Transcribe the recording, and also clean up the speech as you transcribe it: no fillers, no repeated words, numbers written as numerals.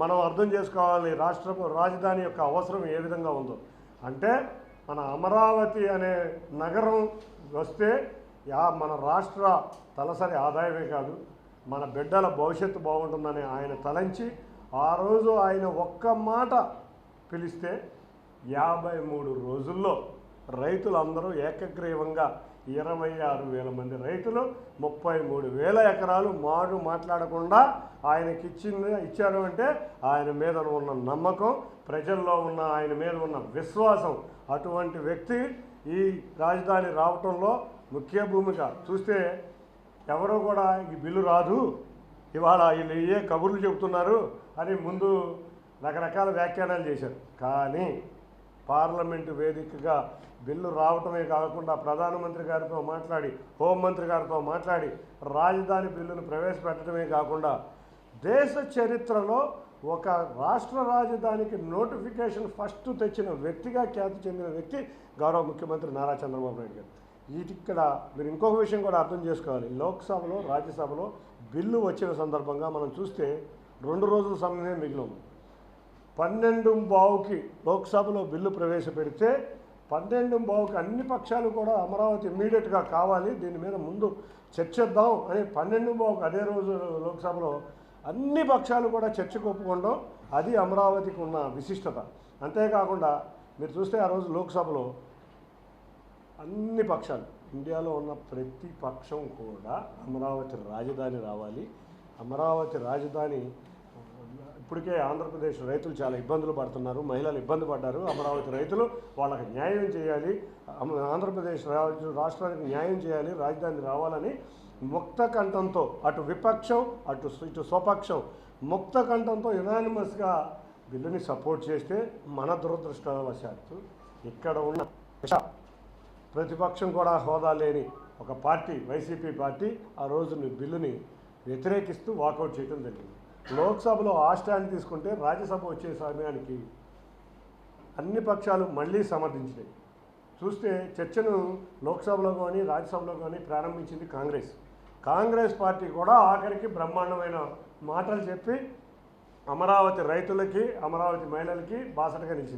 మనం అర్థం చేసుకోవాలి రాష్ట్ర రాజధాని యొక్క అవసరం ఏ విధంగా ఉందో. అంటే మన అమరావతి అనే నగరం వస్తే మన రాష్ట్ర తలసరి ఆదాయమే కాదు, మన బిడ్డల భవిష్యత్తు బాగుంటుందని ఆయన తలంచి ఆ రోజు ఆయన ఒక్క మాట పిలిస్తే 53 రోజుల్లో రైతులందరూ ఏకగ్రీవంగా 26,000 మంది రైతులు 33,000 ఎకరాలు మాట్లాడకుండా ఆయనకి ఇచ్చారు. అంటే ఆయన మీద ఉన్న నమ్మకం, ప్రజల్లో ఉన్న ఆయన మీద ఉన్న విశ్వాసం, అటువంటి వ్యక్తి ఈ రాజధాని రావటంలో ముఖ్య భూమిక. చూస్తే ఎవరో కూడా ఈ బిల్లు రాదు, ఇవాళ వీళ్ళు ఏ కబుర్లు చెబుతున్నారు అని ముందు రకరకాల వ్యాఖ్యానాలు చేశారు. కానీ పార్లమెంటు వేదికగా బిల్లు రావటమే కాకుండా ప్రధానమంత్రి గారితో మాట్లాడి, హోంమంత్రి గారితో మాట్లాడి రాజధాని బిల్లును ప్రవేశపెట్టడమే కాకుండా దేశ చరిత్రలో ఒక రాష్ట్ర రాజధానికి నోటిఫికేషన్ ఫస్ట్ తెచ్చిన వ్యక్తిగా ఖ్యాతి చెందిన వ్యక్తి గౌరవ ముఖ్యమంత్రి నారా చంద్రబాబు నాయుడు గారు. ఇక్కడ మీరు ఇంకొక విషయం కూడా అర్థం చేసుకోవాలి. లోక్సభలో రాజ్యసభలో బిల్లు వచ్చిన సందర్భంగా మనం చూస్తే 2 రోజుల సమయమే మిగిలి ఉంది. 12:15కి లోక్సభలో బిల్లు ప్రవేశపెడితే 12:15కి అన్ని పక్షాలు కూడా అమరావతి ఇమ్మీడియట్గా కావాలి, దీని మీద ముందు చర్చిద్దాం అని 12:15కి అదే రోజు లోక్సభలో అన్ని పక్షాలు కూడా చర్చకు ఒప్పుకోవడం, అది అమరావతికి ఉన్న విశిష్టత. అంతేకాకుండా మీరు చూస్తే ఆ రోజు లోక్సభలో అన్ని పక్షాలు, ఇండియాలో ఉన్న ప్రతి పక్షం కూడా అమరావతి రాజధాని రావాలి, అమరావతి రాజధాని. ఇప్పటికే ఆంధ్రప్రదేశ్ రైతులు చాలా ఇబ్బందులు పడుతున్నారు, మహిళలు ఇబ్బంది పడ్డారు. అమరావతి రైతులు వాళ్ళకి న్యాయం చేయాలి, ఆంధ్రప్రదేశ్ రాష్ట్రానికి న్యాయం చేయాలి, రాజధాని రావాలని ముక్త కంఠంతో అటు విపక్షం ఇటు స్వపక్షం ముక్త కంఠంతో యునానిమస్గా బిల్లుని సపోర్ట్ చేస్తే, మన దురదృష్టవశాత్తు ఇక్కడ ఉన్న ప్రతిపక్షం కూడా హోదా లేని ఒక పార్టీ, వైసీపీ పార్టీ, ఆ రోజు బిల్లుని వ్యతిరేకిస్తూ వాకౌట్ చేయడం జరిగింది. లోక్సభలో ఆ స్టాండ్ తీసుకుంటే రాజ్యసభ వచ్చే సమయానికి అన్ని పక్షాలు మళ్ళీ సమర్థించినాయి. చూస్తే చర్చను లోక్సభలో కానీ రాజ్యసభలో కానీ ప్రారంభించింది కాంగ్రెస్ పార్టీ కూడా ఆఖరికి బ్రహ్మాండమైన మాటలు చెప్పి అమరావతి రైతులకి, అమరావతి మహిళలకి బాసటగా నిలిచింది.